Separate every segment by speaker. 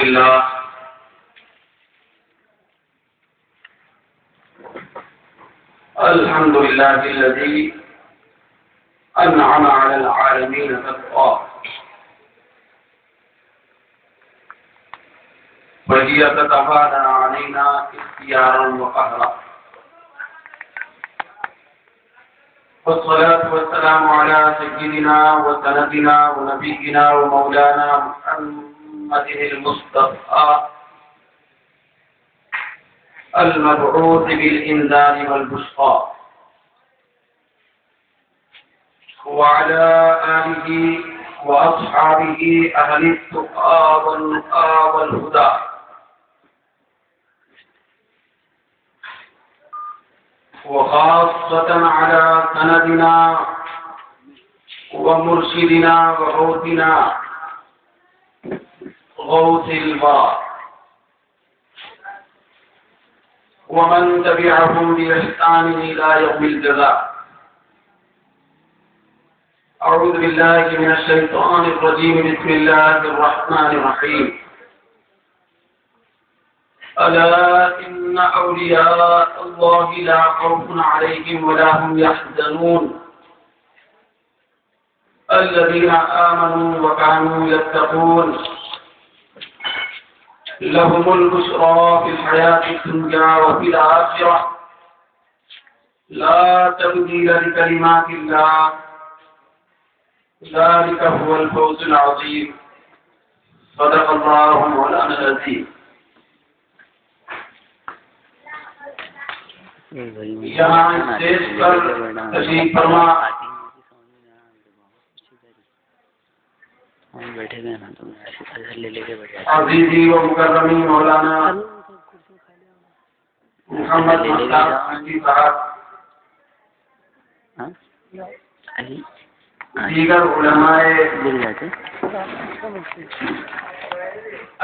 Speaker 1: لله الحمد لله الذي أنعم على العالمين تقواه وهي تتفادى علينا اختيارا وقهرا والصلاة والسلام على سيدنا وسندنا ونبينا ومولانا محمد المصطفى المبعوث بالإنذار والبشرى وعلى آله وأصحابه أهل التقى والنقى والهدى وخاصة على سندنا ومرشدنا وغوثنا غوث البراء ومن تبعهم بإحسان إلى يوم الجزاء. أعوذ بالله من الشيطان الرجيم. بسم الله الرحمن الرحيم. ألا إن أولياء الله لا خوف عليهم ولا هم يحزنون الذين آمنوا وكانوا يتقون لهم البشرى في الحياة الدنيا وفي الآخرة لا تبديل لكلمات الله ذلك هو الفوز العظيم. صدق الله مولانا العظيم. یہاں اسٹیج پر تشریف فرما
Speaker 2: بیٹھے گئے نا تو لے لے کے بیٹھے
Speaker 1: عزیزی و مکرمی مولانا محمد مختار صاحب دیگر علماء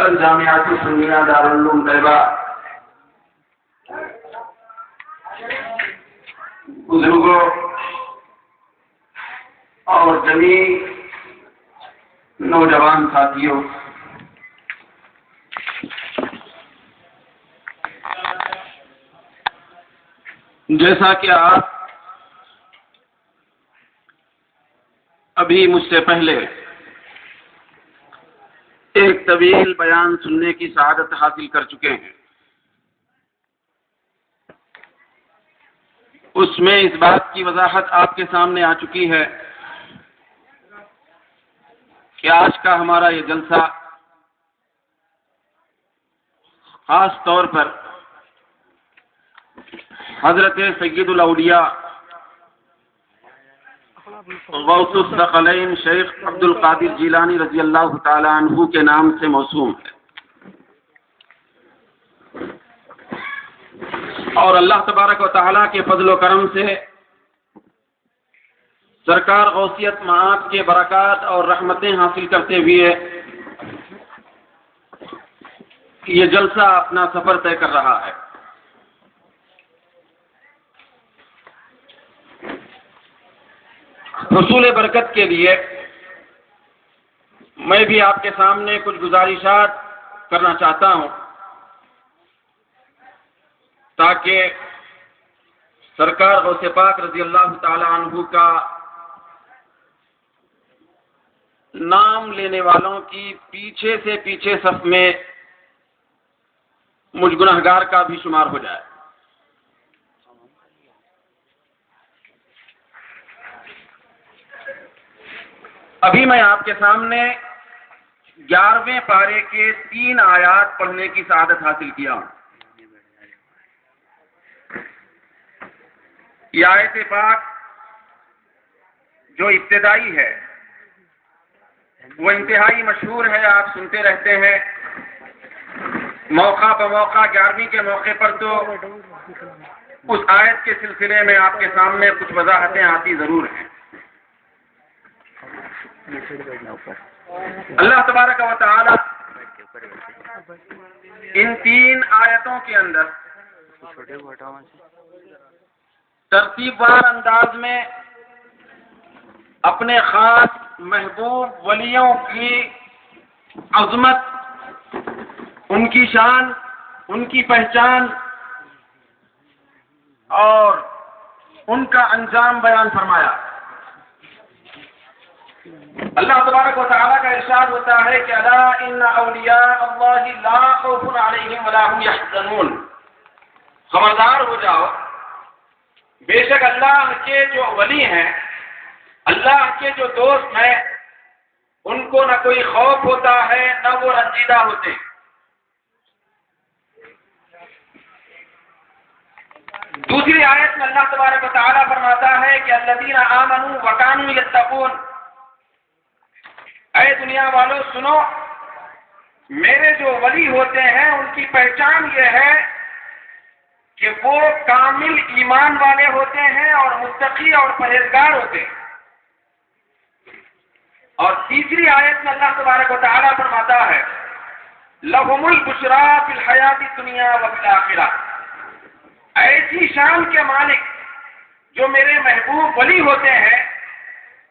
Speaker 1: الجامعۃ السنیہ دارالعلوم طیبہ، بزرگوں اور جمیع نوجوان ساتھیوں، جیسا کہ آپ ابھی مجھ سے پہلے ایک طویل بیان سننے کی سعادت حاصل کر چکے ہیں، اس میں اس بات کی وضاحت آپ کے سامنے آ چکی ہے کہ آج کا ہمارا یہ جلسہ خاص طور پر حضرت سید الاولیاء غوث الثقلین شیخ عبد القادر جیلانی رضی اللہ تعالی عنہ کے نام سے موسوم ہے، اور اللہ تبارک و تعالیٰ کے فضل و کرم سے سرکار غوثیت معاد کے برکات اور رحمتیں حاصل کرتے ہوئے یہ جلسہ اپنا سفر طے کر رہا ہے۔ حصول برکت کے لیے میں بھی آپ کے سامنے کچھ گزارشات کرنا چاہتا ہوں تاکہ سرکار غوث پاک رضی اللہ تعالی عنہ کا نام لینے والوں کی پیچھے سے پیچھے صف میں مجھ گنہگار کا بھی شمار ہو جائے۔ ابھی میں آپ کے سامنے 11ویں پارے کے 3 آیات پڑھنے کی سعادت حاصل کیا ہوں۔ یہ آیت پاک جو ابتدائی ہے وہ انتہائی مشہور ہے، آپ سنتے رہتے ہیں، موقع بموقع 11ویں کے موقع پر تو اس آیت کے سلسلے میں آپ کے سامنے کچھ وضاحتیں آتی ضرور ہیں۔ اللہ تبارک و تعالی ان 3 آیتوں کے اندر ترتیب وار انداز میں اپنے خاص محبوب ولیوں کی عظمت ان کی شان، ان کی پہچان اور ان کا انجام بیان فرمایا۔ اللہ تبارک و تعالیٰ کا ارشاد ہوتا ہے کہ الا ان اولیاء اللہ لا خوف علیہم ولا هم یحزنون، خبردار ہو جاؤ، بے شک اللہ کے جو ولی ہیں، اللہ کے جو دوست ہیں، ان کو نہ کوئی خوف ہوتا ہے نہ وہ رنجیدہ ہوتے ہیں۔ دوسری آیت میں اللہ تبارک و تعالیٰ فرماتا ہے کہ الذین آمنوا وکانوا یتقون، اے دنیا والوں سنو، میرے جو ولی ہوتے ہیں ان کی پہچان یہ ہے کہ وہ کامل ایمان والے ہوتے ہیں اور متقی اور پرہیزگار ہوتے ہیں۔ اور تیسری آیت میں اللہ تبارک و تعالیٰ فرماتا ہے لَهُمُ الْبُشْرَىٰ فِي الْحَيَاةِ الدُّنْيَا وَفِي الْآخِرَةِ، ایسی شان کے مالک جو میرے محبوب ولی ہوتے ہیں،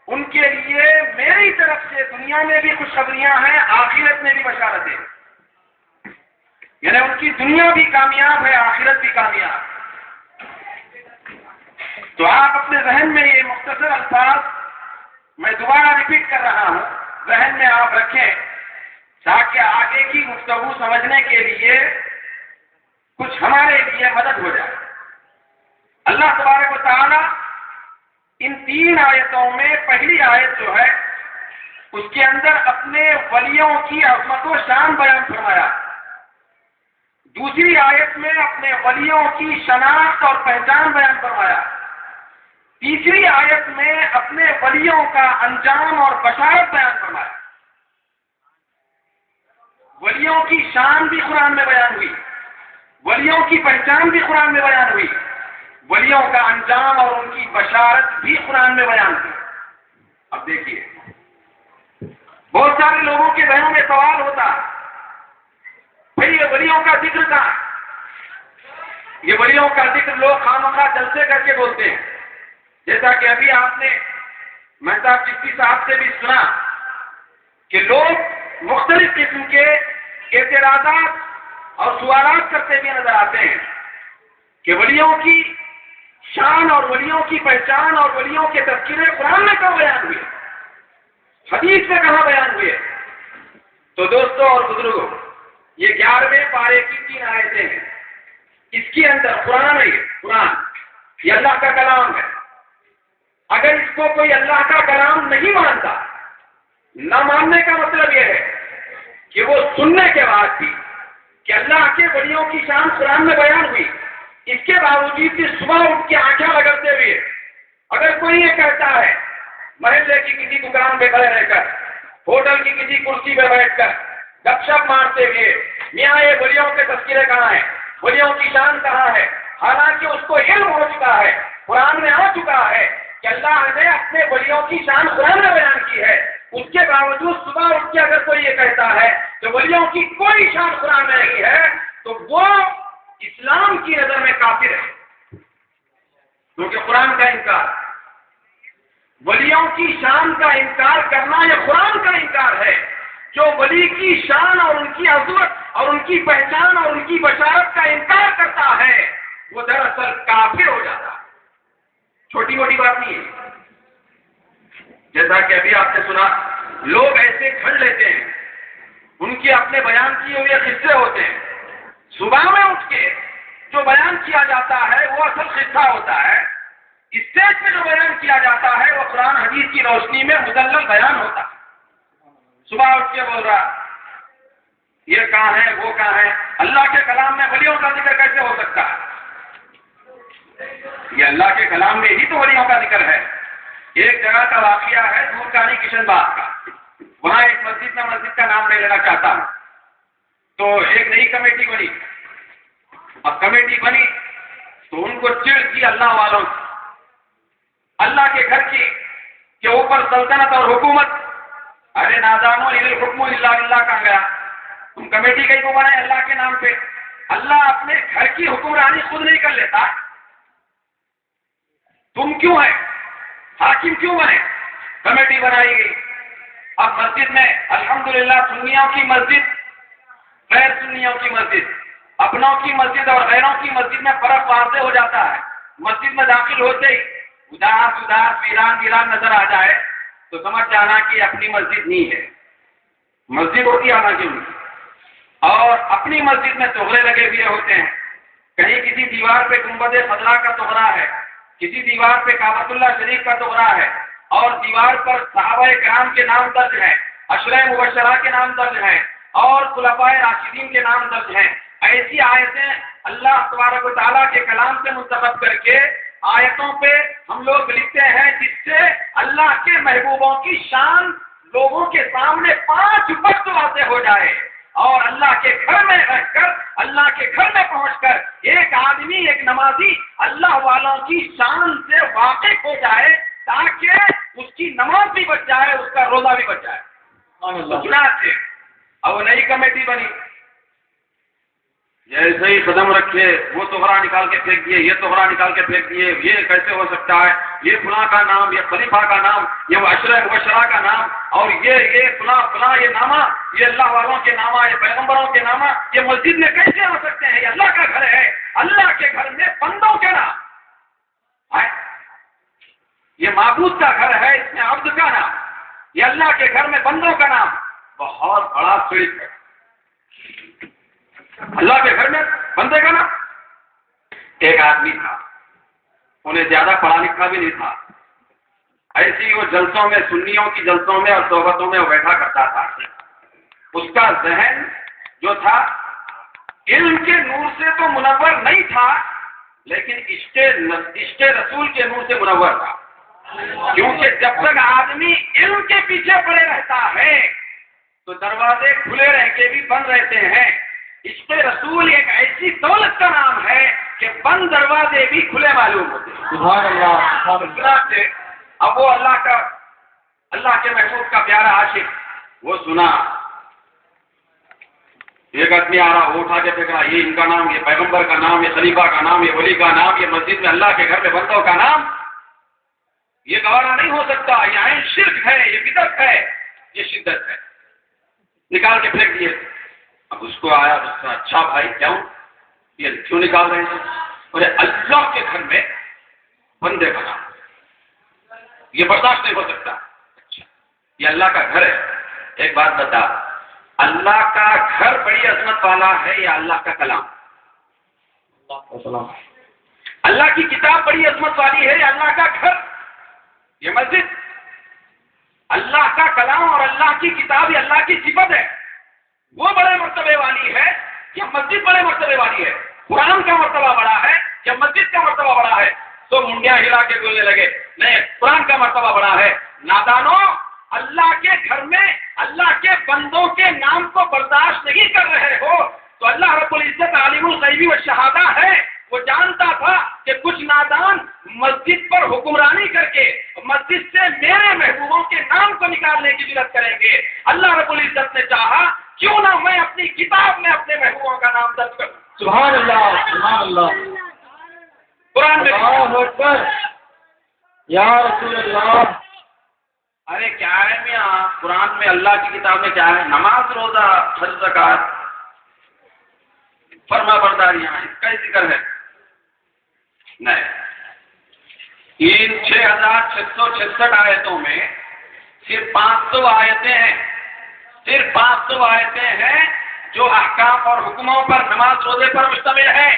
Speaker 1: ان کے لیے میری طرف سے دنیا میں بھی خوشخبریاں ہیں، آخرت میں بھی بشارتیں، یعنی ان کی دنیا بھی کامیاب ہے، آخرت بھی کامیاب۔ تو آپ اپنے ذہن میں یہ مختصر الفاظ میں دوبارہ ریپیٹ کر رہا ہوں، ذہن میں آپ رکھیں تاکہ آگے کی گفتگو سمجھنے کے لیے کچھ ہمارے لیے مدد ہو جائے۔ اللہ تبارک و تعالی ان تین آیتوں میں پہلی آیت جو ہے اس کے اندر اپنے ولیوں کی عظمت و شان بیان فرمایا، دوسری آیت میں اپنے ولیوں کی شناخت اور پہچان بیان فرمایا، تیسری آیت میں اپنے ولیوں کا انجام اور بشارت بیان فرمایا۔ ولیوں کی شان بھی قرآن میں بیان ہوئی، ولیوں کی پہچان بھی قرآن میں بیان ہوئی، ولیوں کا انجام اور ان کی بشارت بھی قرآن میں بیان ہوئی۔ اب دیکھیے، بہت سارے لوگوں کے ذہنوں میں سوال ہوتا بھئی یہ ولیوں کا ذکر کہاں ہے؟ یہ ولیوں کا ذکر لوگ خامخواہ جلسے کر کے بولتے ہیں، جیسا کہ ابھی آپ نے مہتاب چشتی صاحب سے بھی سنا کہ لوگ مختلف قسم کے اعتراضات اور سوالات کرتے ہوئے نظر آتے ہیں کہ ولیوں کی شان اور ولیوں کی پہچان اور ولیوں کے تذکرے قرآن میں کہاں بیان ہوئے، حدیث میں کہاں بیان ہوئے؟ تو دوستوں اور بزرگوں، یہ 11ویں پارے کی 3 آیتیں ہیں، اس کے اندر قرآن ہے، قرآن یہ اللہ کا کلام ہے۔ اگر اس کو کوئی اللہ کا کلام نہیں مانتا، نہ ماننے کا مطلب یہ ہے کہ وہ سننے کے بعد بھی کہ اللہ کے ولیوں کی شان قرآن میں بیان ہوئی، اس کے باوجود بھی صبح اٹھ کے آنکھیں رگڑتے ہوئے اگر کوئی یہ کہتا ہے محلے کی کسی دکان پہ کھڑے رہ کر، ہوٹل کی کسی کرسی پہ بیٹھ کر گپ شپ مارتے ہوئے میاں یہ ولیوں کے تذکرے کہاں ہیں، ولیوں کی شان کہاں ہے، حالانکہ اس کو علم ہو چکا ہے، قرآن میں آ چکا ہے کہ اللہ نے اپنے ولیوں کی شان قرآن میں بیان کی ہے، اس کے باوجود صبح اٹھ کے اگر کوئی یہ کہتا ہے کہ ولیوں کی کوئی شان قرآن میں نہیں ہے تو وہ اسلام کی نظر میں کافر ہے، کیونکہ قرآن کا انکار، ولیوں کی شان کا انکار کرنا یہ قرآن کا انکار ہے۔ جو ولی کی شان اور ان کی عظمت اور ان کی پہچان اور ان کی بشارت کا انکار کرتا ہے وہ دراصل کافر ہو جاتا ہے، چھوٹی موٹی بات نہیں ہے۔ جیسا کہ ابھی آپ نے سنا، لوگ ایسے کھڑ لیتے ہیں، ان کے اپنے بیان کیے ہوئے قصے ہوتے ہیں، صبح میں اٹھ کے جو بیان کیا جاتا ہے وہ اصل قصہ ہوتا ہے، اسٹیج پہ جو بیان کیا جاتا ہے وہ قرآن حدیث کی روشنی میں مدلل بیان ہوتا ہے۔ صبح اٹھ کے بول رہا یہ کہاں ہے وہ کہاں ہے، اللہ کے کلام میں ولیوں کا ذکر کیسے ہو سکتا ہے؟ یہ اللہ کے کلام میں ہی تو ولیوں کا ذکر ہے۔ ایک جگہ کا واقعہ ہے دورکانی کشن باغ کا، وہاں ایک مسجد میں مسجد کا نام لے لینا چاہتا ہوں، تو ایک نئی کمیٹی بنی، اب کمیٹی بنی تو ان کو چڑ کی اللہ والوں سے، اللہ کے گھر کی کے اوپر سلطنت اور حکومت۔ ارے نادانو الحکم الا للہ کہاں گیا؟ تم کمیٹی کہیں کو بنائے اللہ کے نام پہ، اللہ اپنے گھر کی حکمرانی خود نہیں کر لیتا، تم کیوں ہے حاکم کیوں بنے؟ کمیٹی بنائی گئی۔ اب مسجد میں الحمدللہ سنیوں کی مسجد غیر سنیوں کی مسجد، اپنوں کی مسجد اور غیروں کی مسجد میں فرق واضح ہو جاتا ہے۔ مسجد میں داخل ہوتے ہی اداس ویران نظر آ جائے تو سمجھ جانا کہ اپنی مسجد نہیں ہے، مسجد ہوتی ہے حالانکہ نہیں، اور اپنی مسجد میں تغرے لگے ہوئے ہوتے ہیں۔ کہیں کسی دیوار پہ گنبد خضرا کا تغرا ہے، کسی دیوار پہ کعبۃ اللہ شریف کا تغرا ہے، اور دیوار پر صحابہ کرام کے نام درج ہیں، عشرہ مبشرہ کے نام درج ہیں، اور خلفائے راشدین کے نام درج ہیں۔ ایسی آیتیں اللہ تبارک و تعالیٰ کے کلام سے منتخب کر کے آیتوں پہ ہم لوگ لکھتے ہیں، جس سے اللہ کے محبوبوں کی شان لوگوں کے سامنے 5 وقت واضح ہو جائے، اور اللہ کے گھر میں رہ کر، اللہ کے گھر میں پہنچ کر ایک آدمی، ایک نمازی اللہ والوں کی شان سے واقف ہو جائے، تاکہ اس کی نماز بھی بچ جائے، اس کا روزہ بھی بچ جائے۔ سے اب نئی کمیٹی بنی، جیسے ہی قدم رکھے وہ تغرا نکال کے پھینک دیے، یہ تغرا نکال کے پھینک دیے، یہ کیسے ہو سکتا ہے، یہ فلاں کا نام، یہ خلیفہ کا نام، یہ عشرہ مبشرہ کا نام، اور یہ فلاں یہ نامہ، یہ اللہ والوں کے نامہ، یہ پیغمبروں کے نامہ، یہ مسجد میں کیسے ہو سکتے ہیں؟ یہ اللہ کا گھر ہے، اللہ کے گھر میں بندوں کے نام ہے، یہ معبود کا گھر ہے، اس میں عبد کا نام، یہ اللہ کے گھر میں بندوں کا نام، بہت بڑا فرق ہے۔ اللہ کے گھر میں بندے کا نام۔ ایک آدمی تھا، انہیں زیادہ پڑھا لکھا بھی نہیں تھا، ایسی وہ جلسوں میں، سنیوں کی جلسوں میں اور صحبتوں میں وہ بیٹھا کرتا تھا۔ اس کا ذہن جو تھا علم کے نور سے تو منور نہیں تھا، لیکن عشق رسول کے نور سے منور تھا، کیونکہ جب تک آدمی علم کے پیچھے پڑے رہتا ہے تو دروازے کھلے رہ کے بھی بند رہتے ہیں۔ عشق رسول ایک ایسی دولت کا نام ہے کہ بند دروازے بھی کھلے معلوم ہوتے ہیں۔ سبحان اللہ۔ اب وہ اللہ کے محبوب کا پیارا عاشق، وہ سنا ایک آدمی آ رہا، وہ اٹھا کے پھینک رہا، یہ ان کا نام، یہ پیغمبر کا نام، یہ خلیفہ کا نام، یہ ولی کا نام، یہ مسجد میں اللہ کے گھر میں بندوں کا نام، یہ گوارا نہیں ہو سکتا، یہ عین شرک ہے، یہ بدعت ہے، یہ شدت ہے، نکال کے پھینک دیے۔ اب اس کو آیا، اس کا اچھا بھائی یہ کیوں نکال رہے ہیں؟ بولے اللہ کے گھر میں بندے کا نام، یہ برداشت نہیں ہو سکتا۔ یہ اللہ کا گھر ہے۔ ایک بات بتا، اللہ کا گھر بڑی عظمت والا ہے یا اللہ کا کلام؟ اللہ کی کتاب بڑی عظمت والی ہے یا اللہ کا گھر؟ یہ مسجد اللہ کا کلام اور اللہ کی کتاب یہ اللہ کی صفت ہے، وہ بڑے مرتبے والی ہے یا مسجد بڑے مرتبے والی ہے؟ قرآن کا مرتبہ بڑا ہے یا مسجد کا مرتبہ بڑا ہے؟ تو منڈیاں ہلا کے بولنے لگے نہیں، قرآن کا مرتبہ بڑا ہے۔ نادانو، اللہ کے گھر میں اللہ کے بندوں کے نام کو برداشت نہیں کر رہے ہو تو اللہ رب العزت عالم الغیب والشہادہ ہے، وہ جانتا تھا کہ کچھ نادان مسجد پر حکمرانی کر کے مسجد سے میرے محبوبوں کے نام کو نکالنے کی جرات کریں گے۔ اللہ رب العزت نے چاہا کیوں نہ میں اپنی کتاب میں اپنے محبوبوں کا نام درج کروں۔
Speaker 3: سبحان اللہ، سبحان اللہ۔
Speaker 1: قرآن میں
Speaker 3: اللہ اکبر، یا رسول اللہ۔
Speaker 1: ارے کیا ہے میاں، قرآن میں اللہ کی کتاب میں کیا ہے؟ نماز، روزہ، حج، زکات، فرما برداریاں، اس کا ہی ذکر ہے؟ نہیں، 6666 آیتوں میں صرف 500 آیتیں ہیں، صرف 500 آیتیں ہیں جو احکام اور حکموں پر، نماز روزے پر مشتمل ہے،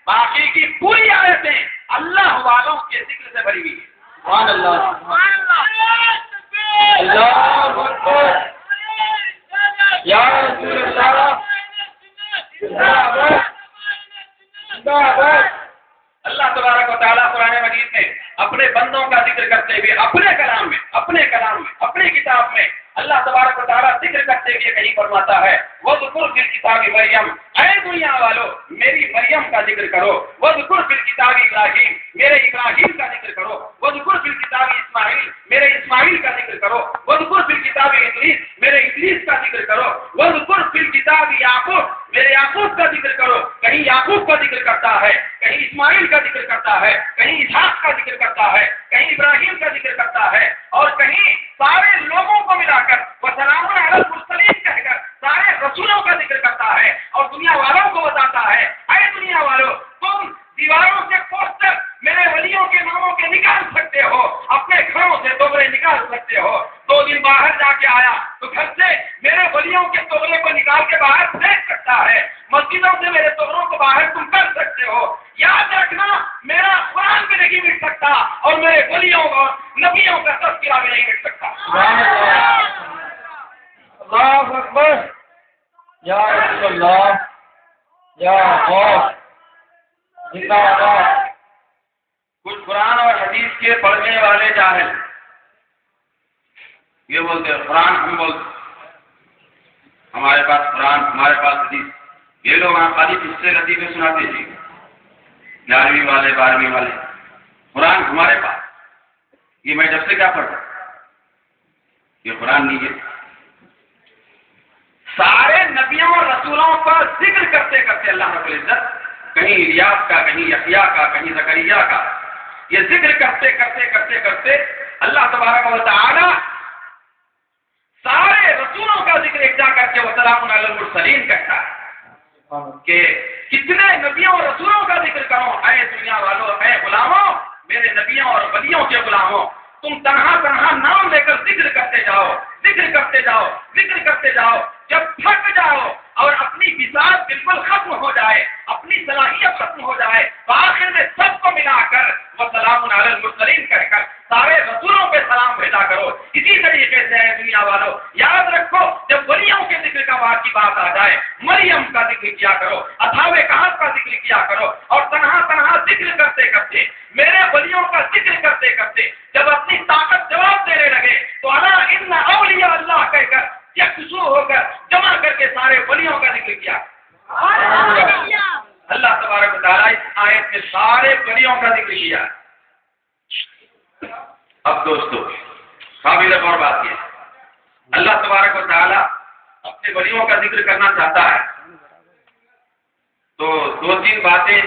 Speaker 1: باقی کی پوری آیتیں اللہ والوں کے ذکر سے بھری ہوئی ہیں۔
Speaker 3: سبحان اللہ، اللہ اکبر، یا رسول اللہ۔
Speaker 1: اللہ تبارک و تعالیٰ قرآن مجید میں اپنے بندوں کا ذکر کرتے ہوئے اپنے کلام میں اپنی کتاب میں اللہ تبارک و تعالیٰ ذکر کرتے ہوئے کہیں فرماتا ہے وَذْكُرْ فِي الْكِتَابِ مریم، اے دنیا والو میری مریم کا ذکر کرو، وَذْكُرْ فِي الْكِتَابِ ابراہیم، میرے ابراہیم کا ذکر کرو، وَذْكُرْ فِي الْكِتَابِ اسماعیل، میرے اسماعیل کا ذکر کرو، وَذْكُرْ فِي الْكِتَابِ ادریس، میرے ادریس کا ذکر کرو، وَذْكُرْ فِي الْكِتَابِ یعقوب، میرے یعقوب کا ذکر کرو۔ کہیں یعقوب کا ذکر کرتا ہے، کہیں اسماعیل کا ذکر کرتا ہے، کہیں اسحاق کا ذکر کرتا ہے، کہیں ابراہیم کا ذکر کرتا ہے، اور کہیں سارے لوگوں کو ملا کر وسلام علی المرسلین کہہ کر سارے رسولوں کا ذکر کرتا ہے، اور دنیا کے آیا تو گھر سے میرے ولیوں کے توغرے کو نکال کے باہر پھینک سکتا ہے، مسجدوں سے میرے توغروں کو باہر تم کر سکتے ہو، یاد رکھنا میرا قرآن بھی نہیں مٹ سکتا اور میرے ولیوں اور نبیوں کا تذکرہ بھی نہیں مٹ سکتا۔
Speaker 3: اللہ اکبر، یا رسول اللہ، یا غوث، زندہ باد۔
Speaker 1: کچھ قرآن اور حدیث کے پڑھنے والے جاہل یہ بولتے ہیں قرآن ہم بولتے ہمارے پاس قرآن، ہمارے پاس حدیث، یہ لوگ ہاں خالی قصے لطیفے سناتے جی، 11ویں والے 12ویں والے، قرآن ہمارے پاس، یہ میں جب سے کیا پڑھ رہا یہ قرآن نہیں ہے۔ سارے نبیوں اور رسولوں کا ذکر کرتے کرتے اللہ رب العزت کہیں الیاس کا، کہیں یحییٰ کا، کہیں زکریا کا، یہ ذکر کرتے کرتے کرتے کرتے اللہ تبارک و تعالی سارے رسولوں کا ذکر ایک جا کر کے وسلام علی المرسلین کہتا ہے کہ کتنے نبیوں اور رسولوں کا ذکر کرو، اے دنیا والوں، اے غلاموں، میرے نبیوں اور ولیوں کے غلاموں، تم تنہا تنہا نام لے کر ذکر کرتے جاؤ، ذکر کرتے جاؤ، ذکر کرتے جاؤ، جب تھک جاؤ اور اپنی بساط بالکل ختم ہو جائے، اپنی صلاحیت ختم ہو جائے تو آخر میں سب کو ملا کر وسلام علی المرسلین کہہ کر سارے رسولوں پہ سلام بھیجا کرو۔ اسی طریقے سے ہے دنیا والوں، یاد رکھو جب ولیوں کے ذکر کی بات آ جائے مریم کا ذکر کیا کرو، اصحاب کہف کا ذکر کیا کرو، اور تنہا تنہا ذکر کرتے کرتے میرے ولیوں کا ذکر کرتے کرتے جب اپنی طاقت جواب دینے لگے تو الا ان اولیاء اللہ کہہ کر یکسو ہو کر جمع کر کے سارے ولیوں کا ذکر کیا۔ اللہ تبارک و تعالیٰ اس آیت میں سارے ولیوں کا ذکر کیا۔ اب دوستو قابل غور بات یہ اللہ تبارک و تعالیٰ اپنے ولیوں کا ذکر کرنا چاہتا ہے تو 2-3 باتیں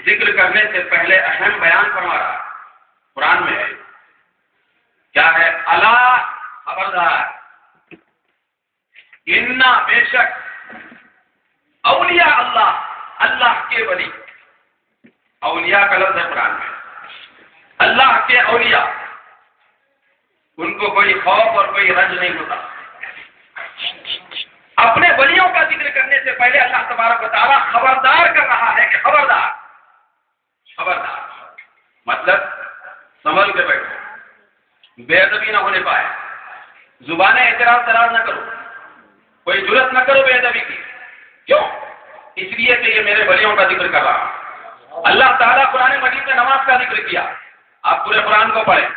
Speaker 1: ذکر کرنے سے پہلے اہم بیان فرما رہا قرآن میں ہے، کیا ہے؟ الا خبردار، انا بے شک اولیاء اللہ، اللہ کے ولی، اولیاء کا لفظ ہے قرآن میں، اللہ کے اولیاء ان کو کوئی خوف اور کوئی رنج نہیں ہوتا۔ اپنے ولیوں کا ذکر کرنے سے پہلے اللہ تبارک و تعالیٰ خبردار کر رہا ہے کہ خبردار، خبردار مطلب سنبھل کے بیٹھو، بے ادبی نہ ہونے پائے، زبان اعتراض نہ کرو، کوئی جرت نہ کرو بے ادبی کی۔ کیوں؟ اس لیے کہ یہ میرے ولیوں کا ذکر کر رہا ہوں۔ اللہ تعالیٰ قرآن مجید میں نماز کا ذکر کیا، آپ پورے قرآن کو پڑھیں،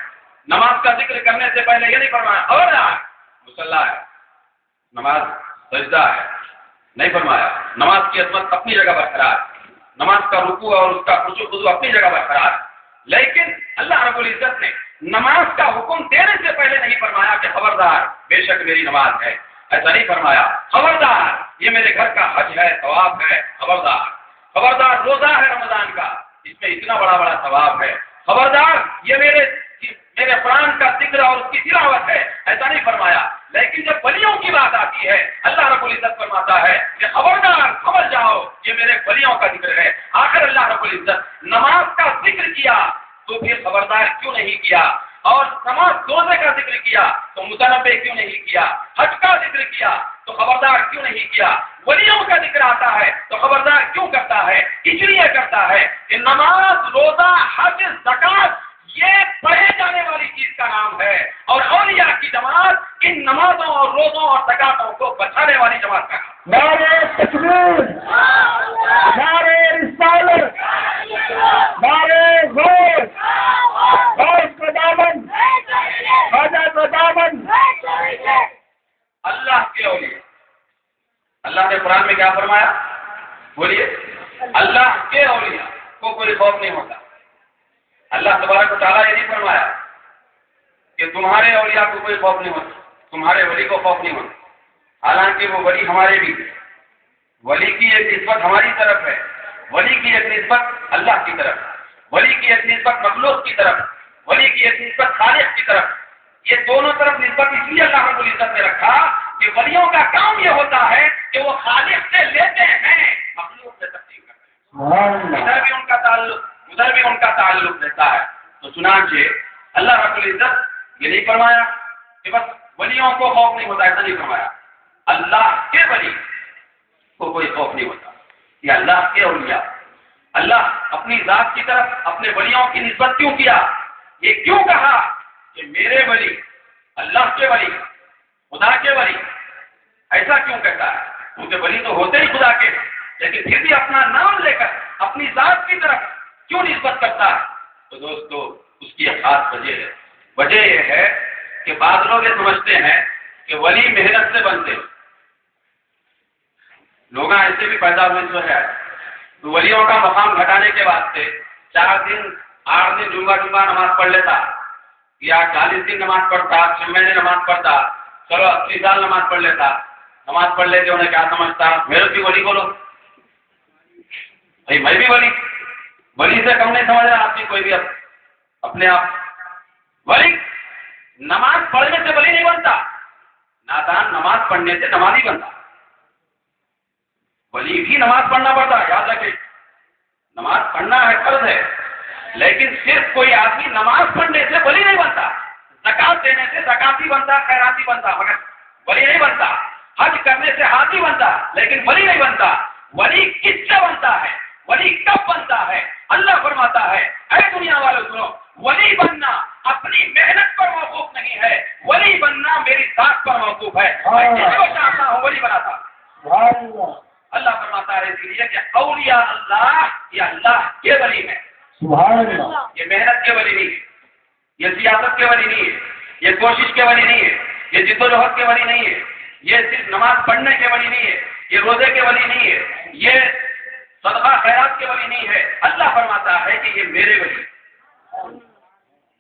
Speaker 1: نماز کا ذکر کرنے سے پہلے یہ نہیں فرمایا اور مصلی ہے، نماز سجدہ ہے، نہیں فرمایا نماز کی عظمت اپنی جگہ برقرار، نماز کا رکوع اور اس کا خشوع خضوع اپنی جگہ برقرار، لیکن اللہ رب العزت نے نماز کا حکم دینے سے پہلے نہیں فرمایا کہ خبردار بے شک میری نماز ہے، ایسا نہیں فرمایا، خبردار یہ میرے گھر کا حج ہے، ثواب ہے، خبردار، خبردار روزہ ہے رمضان کا، اس میں اتنا بڑا بڑا ثواب ہے، خبردار یہ میرے قرآن کا ذکر اور اس کی تلاوت ہے، ایسا نہیں فرمایا۔ لیکن جب ولیوں کی بات آتی ہے اللہ رب العزت فرماتا ہے کہ خبردار سمجھ جاؤ یہ میرے ولیوں کا ذکر ہے۔ آخر اللہ رب العزت نماز کا ذکر کیا تو پھر خبردار کیوں نہیں کیا، اور نماز روزے کا ذکر کیا تو متنبع کیوں نہیں کیا، حج کا ذکر کیا تو خبردار کیوں نہیں کیا، ولیوں کا ذکر آتا ہے تو خبردار کیوں کرتا ہے؟ اس لیے کرتا ہے کہ نماز، روزہ، حج، زکات یہ پڑھے جانے والی چیز کا نام ہے، اور اولیاء کی جماعت ان نمازوں اور روزوں اور زکاتوں کو بچانے والی جماعت کا نام۔
Speaker 3: نعرہ تکبیر، نعرہ رسالت، نعرہ غوث، غوث کا دامن، خواجہ کا دامن۔
Speaker 1: اللہ کے اولیاء، اللہ نے قرآن میں کیا فرمایا؟ بولیے، اللہ کے اولیاء کو کوئی خوف نہیں ہوتا۔ اللہ تبارک و تعالیٰ یہ نہیں فرمایا کہ تمہارے اولیاء کو کوئی خوف نہیں ہوتا، تمہارے ولی کو خوف نہیں ہوتا، حالانکہ وہ ولی ہمارے بھی، ولی کی ایک نسبت ہماری طرف ہے، ولی کی ایک نسبت اللہ کی طرف، ولی کی ایک نسبت مخلوق کی طرف، ولی کی ایک نسبت خالق کی طرف۔ یہ دونوں طرف نسبت اس لیے اللہ رب العزت نے رکھا کہ ولیوں کا کام یہ ہوتا ہے کہ وہ خالق سے لیتے ہیں، مخلوق سے تقسیم کرتے ہیں، ادھر بھی ان کا تعلق ادھر بھی ان کا تعلق رہتا ہے۔ تو چنانچہ اللہ رب العزت یہ نہیں فرمایا کہ بس ولیوں کو خوف نہیں ہوتا، ایسا نہیں فرمایا. اللہ کے ولی کو کوئی خوف نہیں ہوتا. یہ اللہ کے اولیاء. اللہ اپنی ذات کی طرف اپنے ولیوں کی نسبت کیوں کیا؟ یہ کیوں کہا کہ میرے ولی، اللہ کے ولی، خدا کے ولی؟ ایسا کیوں کہتا ہے؟ کیونکہ ولی تو ہوتے ہی خدا کے، لیکن پھر بھی اپنا نام لے کر اپنی ذات کی طرف کیوں نسبت کرتا ہے؟ تو دوستو اس کی ایک خاص وجہ ہے. وجہ یہ ہے کہ بعض لوگ یہ سمجھتے ہیں کہ ولی محنت سے بنتے. لوگ ایسے بھی پیدا ہوئے جو ہے تو ولیوں کا مقام گھٹانے کے واسطے 4 دن 8 دن جمعہ نماز پڑھ لیتا، یا 40 دن نماز پڑھتا، 6 مہینے نماز پڑھتا، چلو 80 سال نماز پڑھ لیتا. نماز پڑھ لیتے انہیں کیا سمجھتا؟ میرے بھی ولی بولو بھائی، میں بھی ولی سے کم نہیں سمجھ رہا آپ کی کوئی بھی اپنے آپ. ولی نماز پڑھنے سے ولی نہیں بنتا، نادان نماز پڑھنے سے نمازی بنتا. ولی بھی نماز پڑھنا پڑتا ہے، یاد رکھیں نماز پڑھنا ہے، فرض ہے، لیکن صرف کوئی آدمی نماز پڑھنے سے ولی نہیں بنتا. زکات دینے سے زکاتی بنتا، خیراتی بنتا، مگر ولی نہیں بنتا. حج کرنے سے حاجی بنتا، لیکن ولی نہیں بنتا. ولی کس سے بنتا ہے؟ ولی کب بنتا ہے؟ اللہ فرماتا ہے اے دنیا والوں سنو، ولی بننا اپنی محنت پر موقوف نہیں ہے، ولی بننا میری ذات پر موقوف ہے. میں جس کو چاہتا ہوں ولی بناتا. اللہ فرماتا ہے اس لیے کہ اولیاء اللہ یہ اللہ کے ولی ہے. یہ محنت کے ولی نہیں ہے، یہ سیاست کے ولی نہیں ہے، یہ کوشش کے ولی نہیں ہے، یہ جد و جہد کے ولی نہیں ہے، یہ صرف نماز پڑھنے کے ولی نہیں ہے، یہ روزے کے ولی نہیں ہے، یہ صدقہ خیرات کے ولی نہیں ہے. اللہ فرماتا ہے کہ یہ میرے ولی.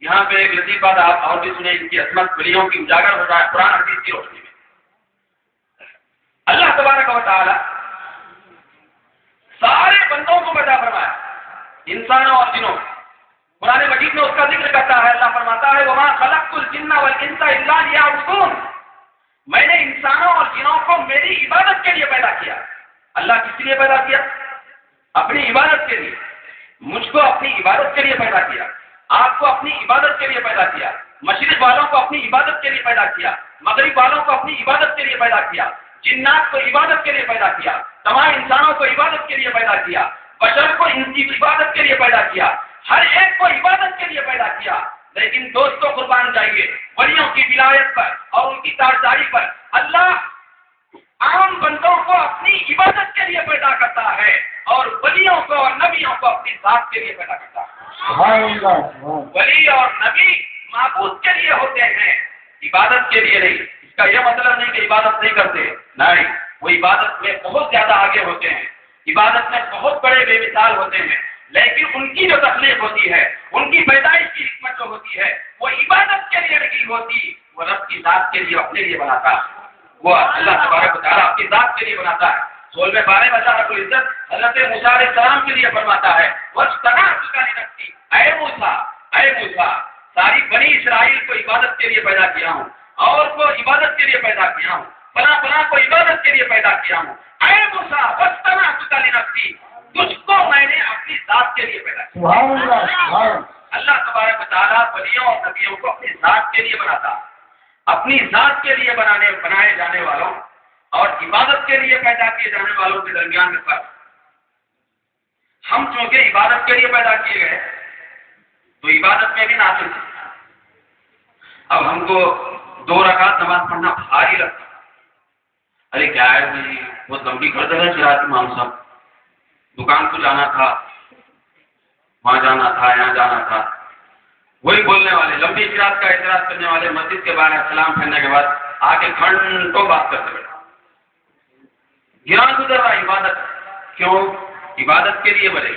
Speaker 1: یہاں پہ ایک لطیف بات آپ اور بھی سنیں، ان کی عظمت ولیوں کی اجاگر ہو رہا ہے قرآن حدیث کی روشنی میں. اللہ تبارک و تعالی سارے بندوں کو پیدا فرمایا، انسانوں اور جنوں. قرآن مجید میں اس کا ذکر کرتا ہے. اللہ فرماتا ہے وما خلقت الجن والانس الا لیعبدون. میں نے انسانوں اور جنوں کو میری عبادت کے لیے پیدا کیا. اللہ کس لیے پیدا کیا؟ اپنی عبادت کے لیے. مجھ کو اپنی عبادت کے لیے پیدا کیا، آپ کو اپنی عبادت کے لیے پیدا کیا، مشرق والوں کو اپنی عبادت کے لیے پیدا کیا، مغرب والوں کو اپنی عبادت کے لیے پیدا کیا، جنات کو عبادت کے لیے پیدا کیا، تمام انسانوں کو عبادت کے لیے پیدا کیا، بشر کو ان کی عبادت کے لیے پیدا کیا، ہر ایک کو عبادت کے لیے پیدا کیا. لیکن دوستوں قربان جائیے ولیوں کی ولایت پر اور ان کی تاجداری پر اللہ عام بندوں کو اپنی عبادت کے لیے پیدا کرتا ہے اور ولیوں کو اور نبیوں کو اپنی ذات کے لیے پیدا کرتا ہے. ولی اور نبی معبود کے لیے ہوتے ہیں، عبادت کے لیے نہیں. اس کا یہ مطلب نہیں کہ عبادت نہیں کرتے، نہیں، وہ عبادت میں بہت زیادہ آگے ہوتے ہیں، عبادت میں بہت بڑے بے مثال ہوتے ہیں، لیکن ان کی جو تخلیق ہوتی ہے، ان کی پیدائش کی حکمت جو ہوتی ہے، وہ عبادت کے لیے نہیں ہوتی، وہ رب کی ذات کے لیے اپنے لیے بناتا ہے. وہ اللہ تبارک و تعالیٰ اپنی ذات کے لیے بناتا ہے. 16ویں پارے میں اللہ رب العزت حضرت موسیٰ علیہ السلام کے لیے فرماتا ہے وَاجْتَبَعْتُكَ لِنَفْسِي. اے موسیٰ ساری بنی اسرائیل کو عبادت کے لیے پیدا کیا ہوں، اور کو عبادت کے لیے پیدا کیا ہوں، فلاں کو عبادت کے لیے پیدا کیا ہوں. اے موسیٰ وَاجْتَبَعْتُكَ لِنَفْسِي، تجھ کو میں نے اپنی ذات کے لیے پیدا کیا. اللہ تبارک و تعالیٰ ولیوں اور نبیوں کو اپنی ذات کے لیے بناتا. اپنی ذات کے لیے بنائے جانے والوں اور عبادت کے لیے پیدا کیے جانے والوں کے درمیان میں فرق. ہم چونکہ عبادت کے لیے پیدا کیے گئے تو عبادت میں بھی ناقص ہیں. اب ہم کو 2 رکعت نماز پڑھنا بھاری لگتا. ارے کیا ہے جی، وہ لمبی گھر ہے چراغ امام صاحب، دکان کو جانا تھا، وہاں جانا تھا، یہاں جانا تھا. وہی بولنے والے لمبی قرات کا اعتراض کرنے والے مسجد کے باہر سلام پھیرنے کے بعد آ کے گھنٹوں بات کرتے بیٹھا. گران گزر رہا عبادت. کیوں؟ عبادت کے لیے بنے.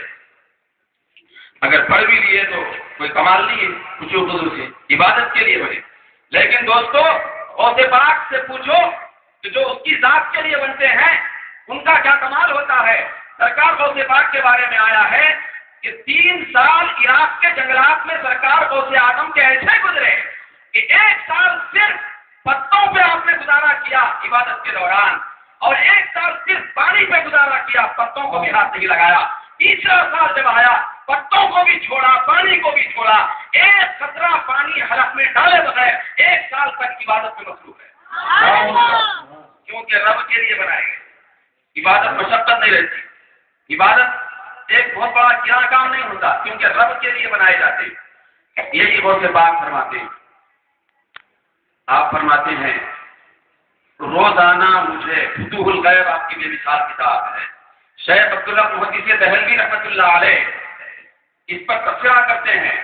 Speaker 1: اگر پڑھ بھی لیے تو کوئی کمال نہیں ہے کچھ حضور سے، عبادت کے لیے بنے. لیکن دوستو غوث پاک سے پوچھو کہ جو اس کی ذات کے لیے بنتے ہیں ان کا کیا کمال ہوتا ہے. سرکار غوث پاک کے بارے میں آیا ہے کہ 3 سال عراق کے جنگلات میں سرکار غوث اعظم کے ایسے گزرے کہ 1 سال صرف پتوں پہ آپ نے گزارا کیا عبادت کے دوران، اور 1 سال صرف پانی پہ گزارا کیا، پتوں کو بھی ہاتھ نہیں لگایا. تیسرا سال جب آیا پتوں کو بھی چھوڑا, پانی کو بھی چھوڑا, ایک قطرہ پانی حلق میں ڈالے بغیر 1 سال تک عبادت میں مصروف ہے. کیونکہ رب کے لیے بنائے گئے. عبادت مشقت نہیں رہتی, عبادت ایک بہت بڑا کیا کام نہیں ہوتا, کیونکہ رب کے لیے بنائے جاتے. یہی غوث پاک فرماتے ہیں. آپ فرماتے ہیں روزانہ مجھے فتوح الغیب آپ کی بے مثال کتاب ہے. شیخ عبداللہ محدث دہلوی رحمۃ اللہ علیہ اس پر تبصرہ کرتے ہیں.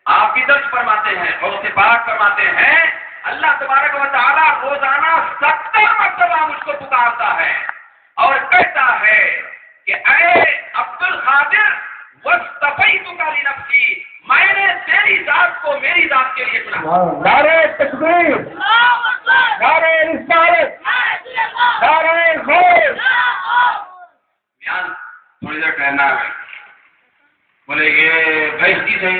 Speaker 1: آپ بھی درج فرماتے ہیں, غوث پاک فرماتے ہیں اللہ تبارک و تعالیٰ روزانہ 70 مرتبہ مجھ کو پکارتا ہے اور کہتا ہے کہ اے عبد القادر واصطفیتک لنفسی, میں نے تیری ذات کو میری ذات کے لیے چنا.
Speaker 3: نعرہ تکبیر, نعرہ رسالت, نعرہ خیر.
Speaker 1: بیان تھوڑی دیر ٹھہرنا ہے. بولے یہ بھائی حدیث ہے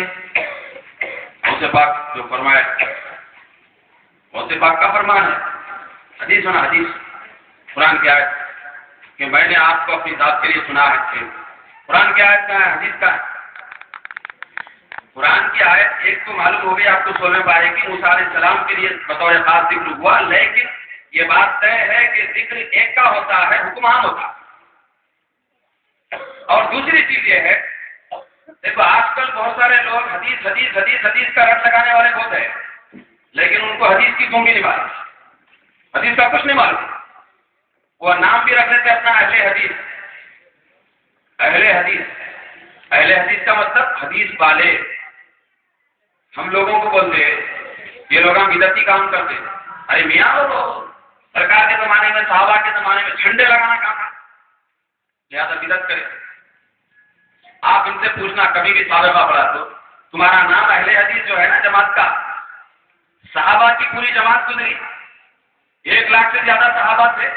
Speaker 1: غوث پاک جو فرمائے, غوث پاک کا فرمان ہے. حدیث ہونا حدیث قرآن کی آیت کہ میں نے آپ کو اپنی ذات کے لیے چنا ہے. قرآن کی آیت کا ہے, حدیث کا ہے. قرآن کی آیت ایک تو معلوم ہو گئی آپ کو سورہ میں آئے گی موسیٰ علیہ السلام کے لیے بطور خاص ذکر ہوا, لیکن یہ بات طے ہے کہ ذکر ایک کا ہوتا ہے, حکم عام ہوتا ہے. اور دوسری چیز یہ ہے, دیکھو آج کل بہت سارے لوگ حدیث حدیث حدیث حدیث کا رٹ لگانے والے بہت ہیں, لیکن ان کو حدیث کی گونگی نہیں معلوم, حدیث کا کچھ نہیں معلوم. وہ نام بھی رکھ لیتے اپنا اہل حدیث. اہل حدیث, اہل حدیث کا مطلب حدیث والے. ہم لوگوں کو بولتے یہ لوگ ہم بدعتی کام کرتے. ارے میاں وہ سرکار کے زمانے میں صحابہ کے زمانے میں جھنڈے لگانا کہاں تھا, لہٰذا بدعت کرے. آپ ان سے پوچھنا کبھی بھی سابقہ پڑھا تو تمہارا نام اہل حدیث جو ہے نا جماعت کا, صحابہ کی پوری جماعت گزری, 1 لاکھ سے زیادہ صحابہ تھے,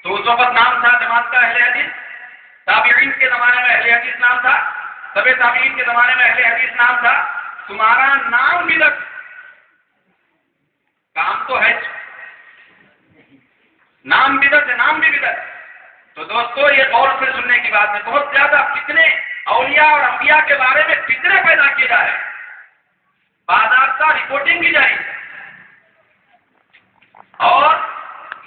Speaker 1: تو اس وقت نام تھا جماعت کا اہل حدیث. تابعین کے زمانے میں اہل حدیث نام تھا, تبع تابعین کے زمانے میں اہل حدیث نام تھا. تمہارا نام بدعت, کام تو ہے, نام بدعت ہے, نام بھی بدعت. تو دوستو یہ غور سے سننے کی بات ہے. بہت زیادہ فتنے اولیاء اور انبیاء کے بارے میں فتنے پیدا کیے جا رہے ہیں, باضابطہ رپورٹنگ کی جائے, اور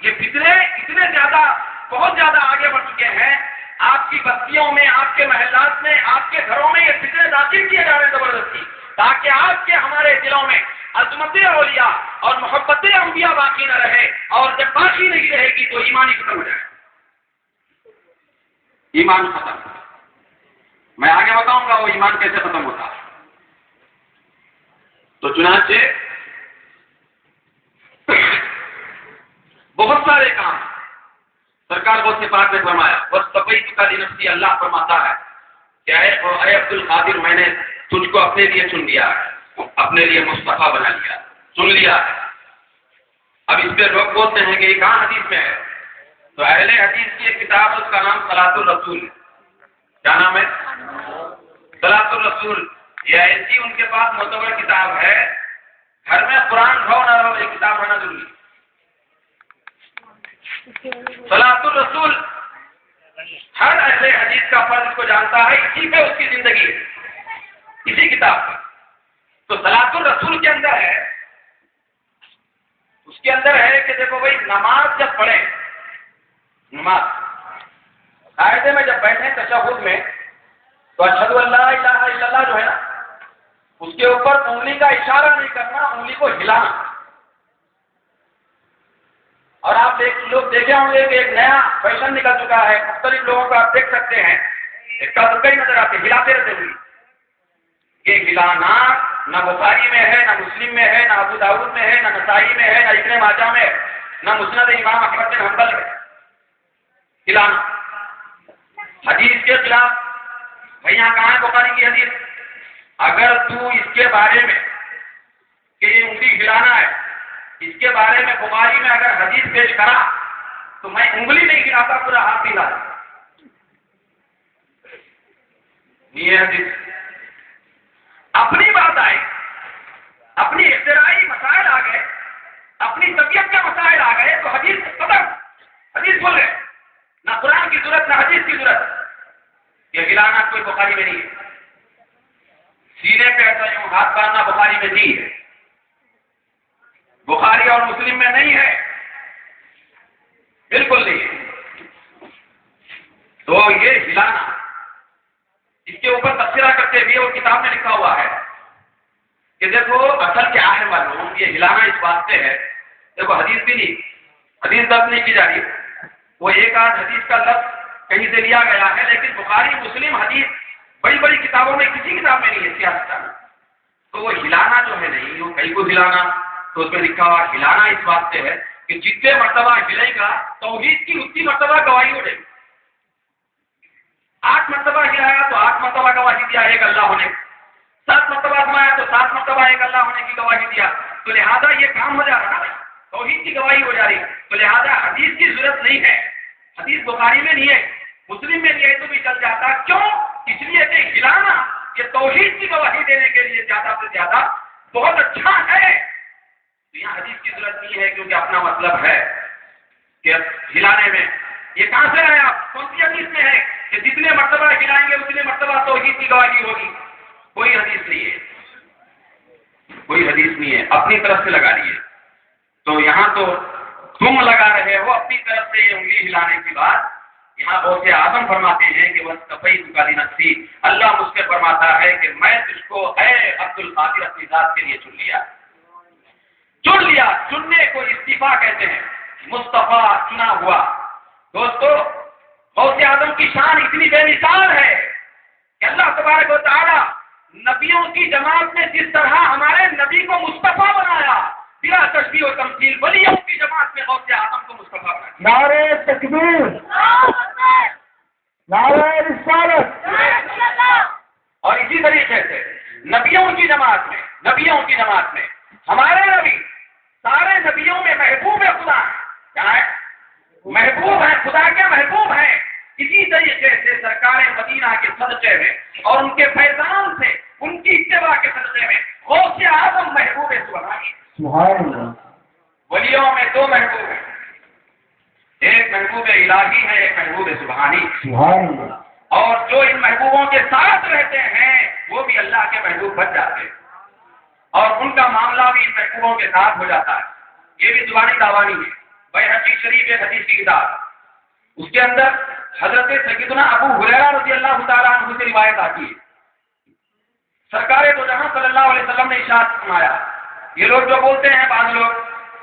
Speaker 1: یہ فتنے اتنے زیادہ بہت زیادہ آگے بڑھ چکے ہیں. آپ کی بستیوں میں, آپ کے محلات میں, آپ کے گھروں میں یہ فتنے داخل کیے جا رہے ہیں زبردستی, تاکہ آپ کے ہمارے دلوں میں عظمت اولیاء اور محبت انبیاء باقی نہ رہے, اور جب باقی نہیں رہے گی تو ایمان ہی ختم ہو جائے. ایمان ختم. میں آگے بتاؤں گا وہ ایمان کیسے ختم ہوتا. تو چنانچہ بہت سارے کام سرکار غوث پاک نے فرمایا. واصطفیتک لنفسی, اللہ فرماتا ہے کہ اے عبد القادر میں نے تجھ کو اپنے لیے چن لیا ہے, اپنے لیے مصطفیٰ بنا لیا, چن لیا ہے. اب اس پہ لوگ بولتے ہیں کہ یہ کہاں حدیث میں ہے, تو اہل حدیث کی ایک کتاب, اس کا نام صلاۃ الرسول ہے. کیا نام ہے؟ صلاۃ الرسول. یہ ایسی ان کے پاس معتبر کتاب ہے, گھر میں قرآن رہو نہ رہو یہ کتاب ہونا ضروری. صلاۃ الرسول ہر اہل حدیث کا فرض کو جانتا ہے, اسی پہ اس کی زندگی ہے, اسی کتاب پر. تو صلاۃ الرسول کے اندر ہے, اس کے اندر ہے کہ دیکھو بھائی نماز جب پڑھیں, نماز قاعدے میں جب بیٹھیں تشہد میں, تو اشہد ان لا الہ الا اللہ جو ہے نا, اس کے اوپر انگلی کا اشارہ نہیں کرنا, انگلی کو ہلانا. اور آپ لوگ دیکھے ہوں گے کہ ایک نیا فیشن نکل چکا ہے, مختلف لوگوں کو آپ دیکھ سکتے ہیں, ایک کا ہی نظر آتے ہلاتے رہتے ہوئے. یہ ہلانا نہ بخاری میں ہے, نہ مسلم میں ہے, نہ ابو داؤد میں ہے, نہ نسائی میں ہے, نہ ابن ماجہ میں ہے, نہ مسند امام احمد بن حنبل میں. ہلانا حدیث کے خلاف. بھائی یہاں کہاں ہے بخاری کی حدیث؟ اگر تو اس کے بارے میں کہ یہ انگلی ہلانا ہے, اس کے بارے میں بخاری میں اگر حدیث پیش کرا تو میں انگلی نہیں ہلاتا, پورا ہاتھ ہلاتا. یہ حدیث اپنی بات آئے, اپنی اختراعی مسائل آ گئے, اپنی طبیعت کے مسائل آ گئے, تو حدیث ختم. حدیث بول رہے, نہ قرآن کی ضرورت نہ حدیث کی ضرورت. یہ ہلانا کوئی بخاری میں نہیں ہے. سینے پہ ایسا یوں ہاتھ باندھنا بخاری میں نہیں ہے، بخاری اور مسلم میں نہیں ہے، بالکل نہیں ہے. تو یہ ہلانا، اس کے اوپر تبصرہ کرتے ہوئے وہ کتاب میں لکھا ہوا ہے کہ دیکھو اصل کیا ہے معلوم، یہ ہلانا اس بات سے ہے. دیکھو حدیث بھی نہیں، حدیث درج نہیں کی جا رہی، وہ ایک آدھ حدیث کا لفظ کہیں سے لیا گیا ہے، لیکن بخاری مسلم حدیث بڑی بڑی کتابوں میں کسی کتاب میں نہیں ہے سیاست کا. تو وہ ہلانا جو ہے نہیں، وہ کہیں کو ہلانا، تو اس میں لکھا ہوا ہلانا اس بات سے ہے کہ جتنے مرتبہ ہلے گا توحید کی اتنی مرتبہ گواہی ہو جائے گی. 8 مرتبہ ہلایا تو 8 مرتبہ گواہی دیا ایک اللہ ہونے، 7 مرتبہ گھمایا تو 7 مرتبہ ایک اللہ ہونے کی گواہی دیا. تو لہذا یہ کام ہو جا رہا ہے، توحید کی گواہی ہو جا رہی ہے. تو لہذا حدیث کی ضرورت نہیں ہے، حدیث بخاری میں نہیں ہے، مسلم میں نہیں ہے تو بھی چل جاتا. کیوں؟ اس لیے کہ ہلانا یہ توحید کی گواہی دینے کے لیے زیادہ سے زیادہ بہت اچھا ہے. تو یہاں حدیث کی ضرورت نہیں ہے، کیونکہ اپنا مطلب ہے کہ ہلانے میں یہ کہاں سے آیا، کون سی حدیث میں ہے کہ جتنے مرتبہ ہلائیں گے اتنے مرتبہ توحید کی گواہی ہوگی؟ کوئی حدیث نہیں ہے، کوئی حدیث نہیں ہے، اپنی طرف سے لگا لیے. تو یہاں تو تم لگا رہے ہو اپنی طرف سے یہ انگلی ہلانے کی بات. یہاں غوث اعظم فرماتے ہیں کہ وَاسْتَفَيْتُكَ لِنَفْسِي، اللہ مجھ سے فرماتا ہے کہ میں تجھ کو اے عبد القادر اپنی ذات کے لیے چن لیا. چننے کو استفا کہتے ہیں، مصطفیٰ چنا ہوا. دوستو غوث اعظم کی شان اتنی بے مثال ہے کہ اللہ تبارک و تعالی نبیوں کی جماعت میں جس طرح ہمارے نبی کو مصطفیٰ بنایا، بلا تشبیہ و تمثیل ولیوں کی جماعت میں غوث اعظم کو مصطفیٰ بنایا.
Speaker 3: نعرہ تکبیر، نعرہ رسالت.
Speaker 1: اور اسی طریقے سے نبیوں کی جماعت میں ہمارے نبی سارے نبیوں میں محبوب خدا ہے. کیا ہے؟ محبوب ہے، خدا کے محبوب ہیں. اسی طریقے سے سرکار مدینہ کے صدقے میں اور ان کے فیضان سے، ان کی اتباع کے صدقے میں غوث اعظم محبوب سبحانی.
Speaker 3: سبحان اللہ.
Speaker 1: ولیوں میں 2 محبوب ہیں، ایک محبوب الہی ہے، ایک محبوب سبحانی.
Speaker 3: سبحان اللہ.
Speaker 1: اور جو ان محبوبوں کے ساتھ رہتے ہیں وہ بھی اللہ کے محبوب بن جاتے ہیں، اور ان کا معاملہ بھی ان محبوبوں کے ساتھ ہو جاتا ہے. یہ بھی زبانی دعوانی ہے. بیہقی شریف ایک حدیث کی کتاب، اس کے اندر حضرت سیدنا ابو ہریرہ رضی اللہ تعالیٰ عنہ سے روایت آتی ہے. سرکار دو جہاں صلی اللہ علیہ وسلم نے ارشاد فرمایا، یہ لوگ جو بولتے ہیں بعض لوگ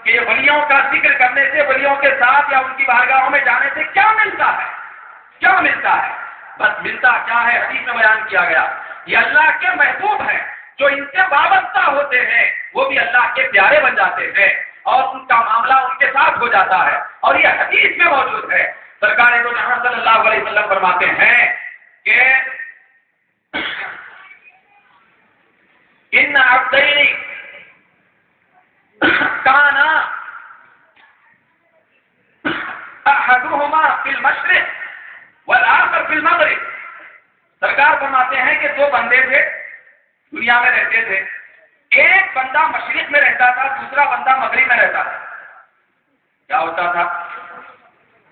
Speaker 1: کہ یہ ولیوں کا ذکر کرنے سے، ولیوں کے ساتھ یا ان کی بارگاہوں میں جانے سے کیا ملتا ہے، کیا ملتا ہے؟ بس ملتا کیا ہے؟ حدیث میں بیان کیا گیا، یہ اللہ کے محبوب ہیں، جو ان سے وابستہ ہوتے ہیں وہ بھی اللہ کے پیارے بن جاتے ہیں اور ان کا معاملہ ان کے ساتھ ہو جاتا ہے. اور یہ حدیث میں موجود ہے. سرکار دو جہاں صلی اللہ علیہ وسلم فرماتے ہیں کہ ان عبدین کانا احدهما فی المشرق والآخر فی المغرب. سرکار فرماتے ہیں کہ 2 بندے تھے، دنیا میں رہتے تھے. ایک بندہ مشرق میں رہتا تھا، دوسرا بندہ مغرب میں رہتا تھا. کیا ہوتا تھا؟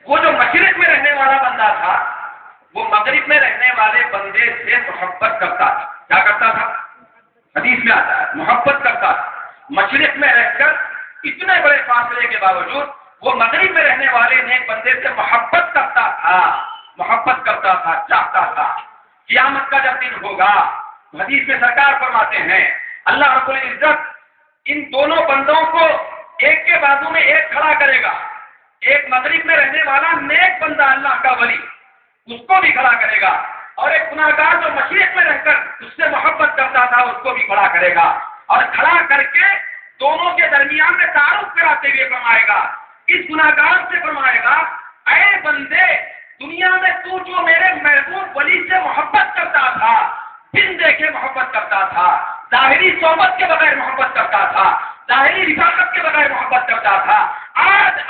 Speaker 1: وہ جو مشرق میں رہنے والا بندہ تھا وہ مغرب میں رہنے والے بندے سے محبت کرتا تھا. کیا کرتا تھا؟ حدیث میں آتا ہے محبت کرتا تھا. مشرق میں رہ کر اتنے بڑے فاصلے کے باوجود وہ مغرب میں رہنے والے نیک بندے سے محبت کرتا تھا، چاہتا تھا. قیامت کا جب دن ہوگا حدیث میں سرکار فرماتے ہیں اللہ رب العزت ان دونوں بندوں کو ایک کے بازو میں ایک کھڑا کرے گا. ایک مغرب میں رہنے والا نیک بندہ اللہ کا ولی، اس کو بھی کھڑا کرے گا، اور ایک گناہگار جو مشرق میں رہ کر اس سے محبت کرتا تھا اس کو بھی کھڑا کرے گا. اور کھڑا کر کے دونوں کے درمیان میں تعارف کراتے ہوئے فرمائے گا، اس گناہگار سے فرمائے گا اے بندے، دنیا میں تو جو میرے محبوب ولی سے محبت کرتا تھا، بن دیکھے محبت کرتا تھا، ظاہری صحبت کے بغیر محبت کرتا تھا، ظاہری رفاقت کے بغیر محبت کرتا تھا، آج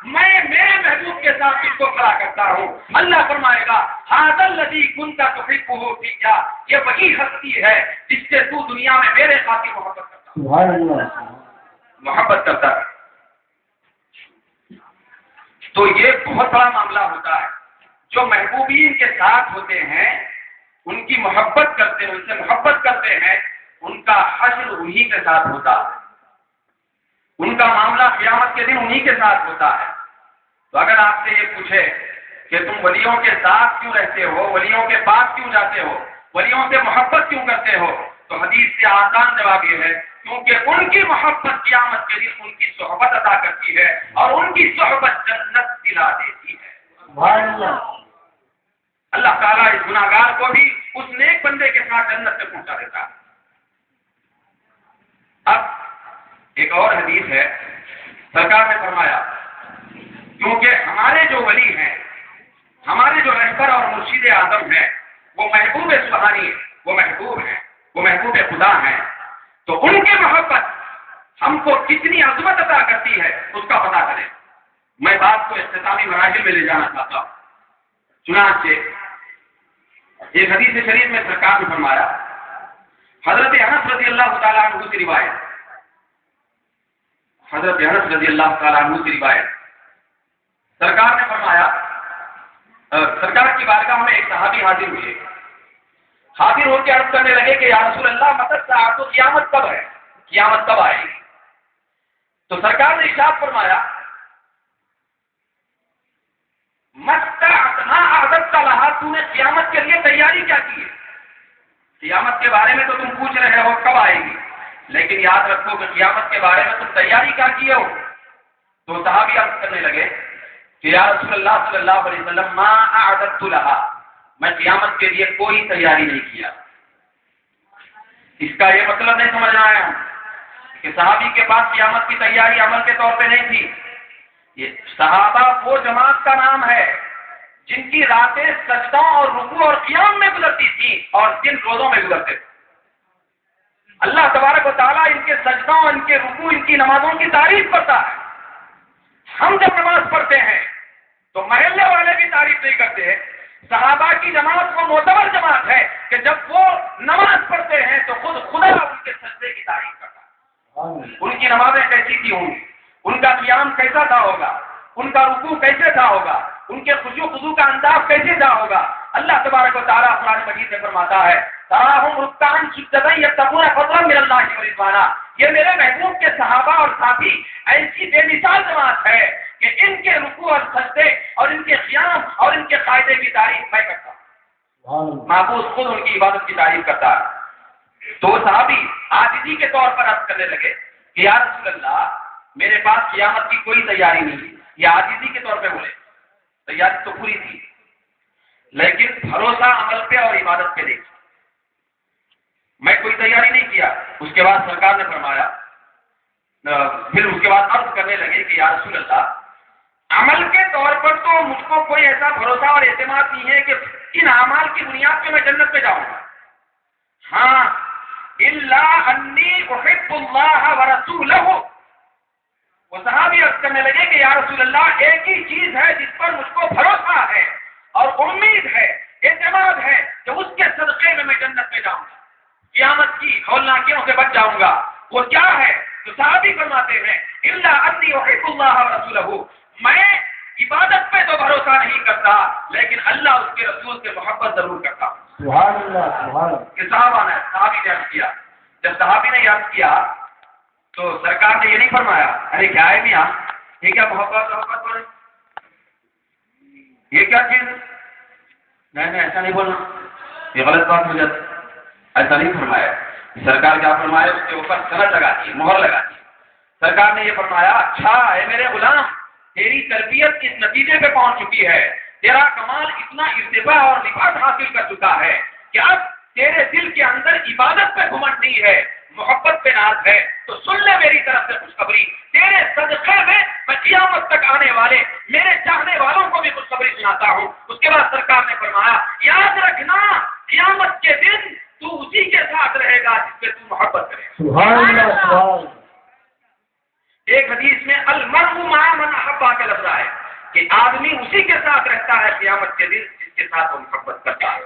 Speaker 1: میں میرے محبوب کے ساتھ اس کو کھڑا کرتا ہوں. اللہ فرمائے گا ھذا الذی کنت تحبہ فیک، یہ وہی ہستی ہے جس سے تو دنیا میں میرے خاطر محبت کرتا ہے.
Speaker 3: سبحان اللہ.
Speaker 1: محبت کرتا ہے. تو یہ بہت بڑا معاملہ ہوتا ہے. جو محبوبین کے ساتھ ہوتے ہیں ان کی محبت کرتے ہیں، ان سے محبت کرتے ہیں، ان کا حشر انہی کے ساتھ ہوتا ہے، ان کا معاملہ قیامت کے دن انہی کے ساتھ ہوتا ہے۔ تو اگر آپ سے یہ پوچھے کہ تم ولیوں کے ساتھ کیوں رہتے ہو، ولیوں کے پاس کیوں جاتے ہو، ولیوں سے محبت کیوں کرتے ہو، تو حدیث سے آسان جواب یہ ہے کیونکہ ان کی محبت قیامت کے دن ان کی صحبت عطا کرتی ہے اور ان کی صحبت جنت دلا دیتی ہے۔ اللہ تعالیٰ اس گناہگار کو بھی اس نیک بندے کے ساتھ جنت تک پہنچا دیتا ہے۔ اب ایک اور حدیث ہے، سرکار نے فرمایا کیونکہ ہمارے جو ولی ہیں، ہمارے جو رہبر اور مرشد اعظم ہیں، وہ محبوب سبحانی ہیں، وہ محبوب ہیں، وہ محبوب خدا ہیں، تو ان کی محبت ہم کو کتنی عظمت عطا کرتی ہے اس کا پتہ کریں۔ میں بات کو اختتامی مراحل میں لے جانا چاہتا ہوں۔ چنانچہ ایک حدیث شریف میں سرکار نے فرمایا، حضرت انس رضی اللہ تعالیٰ عنہ کی روایت، حضرت انس رضی اللہ تعالیٰ عنہ کی روایت، سرکار نے فرمایا، سرکار کی بارگاہ میں ایک صحابی حاضر ہوئے، حاضر ہو کے عرض کرنے لگے کہ یا رسول اللہ متی الساعۃ، تو قیامت کب ہے، قیامت کب آئے گی؟ تو سرکار نے ارشاد فرمایا ما اعددت لها، تو نے قیامت کے لیے تیاری کیا کی ہے؟ قیامت کے بارے میں تو تم پوچھ رہے ہو کب آئے گی، لیکن یاد رکھو کہ قیامت کے بارے میں تم تیاری کیا کیے ہو؟ تو صحابی عرض کرنے لگے کہ یا رسول اللہ صلی اللہ علیہ وسلم ما اعددت لها، میں قیامت کے لیے کوئی تیاری نہیں کیا۔ اس کا یہ مطلب نہیں سمجھ آیا کہ صحابی کے پاس قیامت کی تیاری عمل کے طور پہ نہیں تھی۔ یہ صحابہ وہ جماعت کا نام ہے جن کی راتیں سجدوں اور رکوع اور قیام میں گزرتی تھی اور دن روزوں میں گزرتے تھے۔ اللہ تبارک و تعالیٰ ان کے سجدوں، ان کے رکوع، ان کی نمازوں کی تعریف کرتا ہے۔ ہم جب نماز پڑھتے ہیں تو محلے والے بھی تعریف نہیں کرتے۔ صحابہ کی جماعت وہ معتبر جماعت ہے کہ جب وہ نماز پڑھتے ہیں تو خود خدا ان کے سجدے کی تعریف کرتا ہے۔ ان کی نمازیں کیسی تھی ہوں گی، ان کا قیام کیسا تھا ہوگا، ان کا رکوع کیسے تھا ہوگا، ان کے خشوع خضوع کا انداز کیسے تھا ہوگا۔ اللہ تبارک و تعالیٰ قرآن مجید میں فرماتا ہے تراہم رکعاً سجداً یبتغون فضلا من اللہ ورضوانا، یہ میرے محبوب کے صحابہ اور ساتھی ایسی بے مثال جماعت ہے کہ ان کے رکوع اور سجدے اور ان کے قیام اور ان کے قاعدے کی تعریف میں کرتا ہوں، محفوظ خود ان کی عبادت کی تعریف کرتا ہے۔ تو صحابی عاجزی کے طور پر عرض کرنے لگے کہ یا رسول اللہ میرے پاس قیامت کی کوئی تیاری نہیں ہے۔ یہ عاجزی کے طور پہ بولے، تیاری تو پوری تھی لیکن بھروسہ عمل پہ اور عبادت پہ نہیں، میں کوئی تیاری نہیں کیا۔ اس کے بعد سرکار نے فرمایا، پھر اس کے بعد عرض کرنے لگے کہ یا رسول اللہ عمل کے طور پر تو مجھ کو کوئی ایسا بھروسہ اور اعتماد نہیں ہے کہ ان اعمال کی بنیاد پہ میں جنت پہ جاؤں گا، ہاں الا انی احب اللہ ورسولہ۔ وہ صحابی عرض کرنے لگے کہ یا رسول اللہ ایک ہی چیز ہے جس پر مجھ کو بھروسہ ہے اور امید ہے، اعتماد ہے کہ اس کے صدقے میں جنت میں جاؤں گا، قیامت کی ہولناکیوں سے بچ جاؤں گا۔ وہ کیا ہے؟ تو صحابی فرماتے ہیں الا انی احب اللہ ورسولہ، میں عبادت پہ تو بھروسہ نہیں کرتا لیکن اللہ اس کے رسول سے محبت ضرور کرتا ہوں۔
Speaker 3: سبحان اللہ، سبحان اللہ۔
Speaker 1: کہ صحابی نے عرض کیا، جب صحابی نے عرض کیا تو سرکار نے یہ نہیں فرمایا ارے کیا ہے میاں یہ کیا محبت بولے، یہ کیا چیز ہے؟ نہیں ایسا نہیں بولنا، یہ غلط بات ہو جاتی، ایسا نہیں فرمایا۔ سرکار کیا فرمایا؟ اس کے اوپر سند لگا دی، مہر لگا دی۔ سرکار نے یہ فرمایا اچھا اے میرے غلام، تیری تربیت اس نتیجے پہ پہنچ چکی ہے، تیرا کمال اتنا ارتفاع اور رفعت حاصل کر چکا ہے کہ اب تیرے دل کے اندر عبادت پہ گھمنڈ نہیں ہے، محبت پہ ناز ہے۔ تو سن لے میری طرف سے خوشخبری، تیرے صدقے میں میں قیامت تک آنے والے میرے چاہنے والوں کو بھی خوشخبری سناتا ہوں۔ اس کے بعد سرکار نے فرمایا یاد رکھنا قیامت کے دن تو اسی کے ساتھ رہے گا جس سے تو محبت کرے گا۔
Speaker 3: سبحان اللہ، سبحان اللہ۔
Speaker 1: ایک حدیث میں المرء مع من احب کا لفظ ہے کہ آدمی اسی کے ساتھ رہتا ہے قیامت کے دن جس کے ساتھ وہ محبت کرتا ہے۔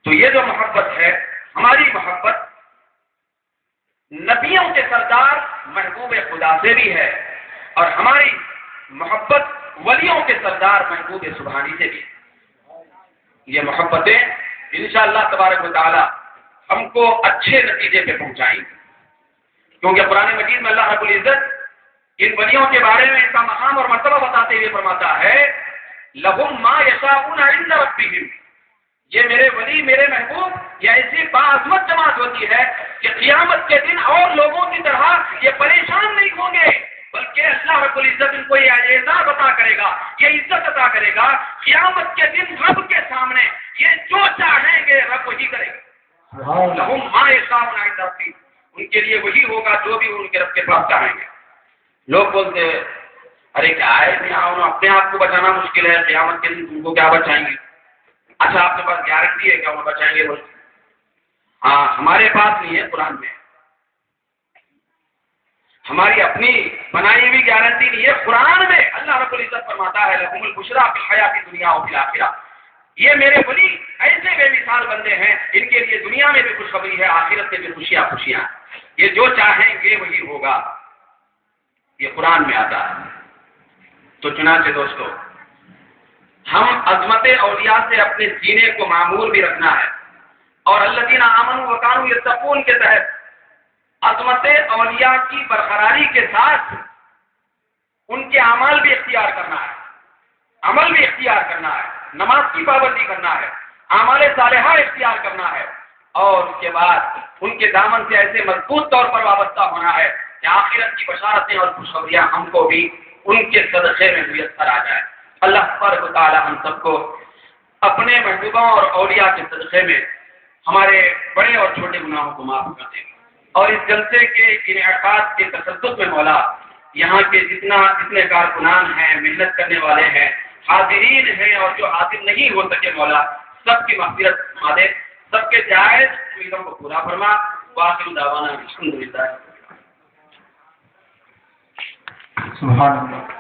Speaker 1: تو یہ جو محبت ہے، ہماری محبت نبیوں کے سردار محبوب خدا سے بھی ہے اور ہماری محبت ولیوں کے سردار محبوب سبحانی سے بھی ہے۔ یہ محبتیں انشاءاللہ تبارک و تعالی ہم کو اچھے نتیجے پہ پہنچائیں گے، کیونکہ قرآن مجید میں اللہ رب العزت ان ولیوں کے بارے میں ان کا مقام اور مرتبہ بتاتے ہوئے فرماتا ہے لَهُمْ مَا يَشَاءُونَ عِندَ رَبِّهِمْ، یہ میرے ولی میرے محبوب یہ ایسی باعظمت جماعت ہوتی ہے کہ قیامت کے دن اور لوگوں کی طرح یہ پریشان نہیں ہوں گے، بلکہ اللہ رب العزت ان کو یہ اعزاز عطا کرے گا، یہ عزت عطا کرے گا۔ قیامت کے دن رب کے سامنے یہ جو چاہیں گے رب وہی کرے گا۔ لَهُمْ مَا يَشَاءُونَ عِندَ رَبِّهِمْ، ان کے لیے وہی ہوگا جو بھی ان کے رب کے پاس چاہیں گے۔ لوگ بولتے ہیں ارے کیا ہے اپنے آپ کو بچانا مشکل ہے، قیامت کے دن تم کو کیا بچائیں گے؟ اچھا آپ کے پاس گارنٹی ہے کہ انہیں بچائیں گے؟ بول ہاں، ہمارے پاس نہیں ہے، قرآن میں ہماری اپنی بنائی ہوئی گارنٹی نہیں ہے، قرآن میں اللہ رب العزت فرماتا ہے لَهُمُ الْبُشْرَىٰ فِي الْحَيَاةِ الدُّنْيَا وَفِي الْآخِرَةِ، یہ میرے ولی ایسے بے مثال بندے ہیں ان کے لیے دنیا میں بھی خوشخبری ہے، آخرت میں بھی خوشیاں خوشیاں، یہ جو چاہیں گے وہی ہوگا، یہ قرآن میں آتا ہے۔ تو چنانچہ دوستو ہم عظمت اولیاء سے اپنے سینے کو معمور بھی رکھنا ہے، اور الذین آمنوا وکانوا یتقون کے تحت عظمت اولیاء کی برقراری کے ساتھ ان کے اعمال بھی اختیار کرنا ہے، عمل بھی اختیار کرنا ہے، نماز کی پابندی کرنا ہے، اعمال صالحہ اختیار کرنا ہے، اور اس کے بعد ان کے دامن سے ایسے مضبوط طور پر وابستہ ہونا ہے کہ آخرت کی بشارتیں اور خوشخبریاں ہم کو بھی ان کے صدقے میں میسر آ جائے۔ اللہ تبارک و تعالی ہم سب کو اپنے محبوبوں اور اولیاء کے صدقے میں ہمارے بڑے اور چھوٹے گناہوں کو معاف کر دے، اور اس جلسے کے انعقاد کے تصدق میں مولا یہاں کے جتنے کارکنان ہیں، محنت کرنے والے ہیں، حاضرین ہیں اور جو حاضر نہیں ہو سکے مولا سب کی مغفرت فرما دے، سب کے جائز امیدوں کو پورا فرما۔ وآخر دعوانا الحمدللہ۔
Speaker 3: سبحان اللہ۔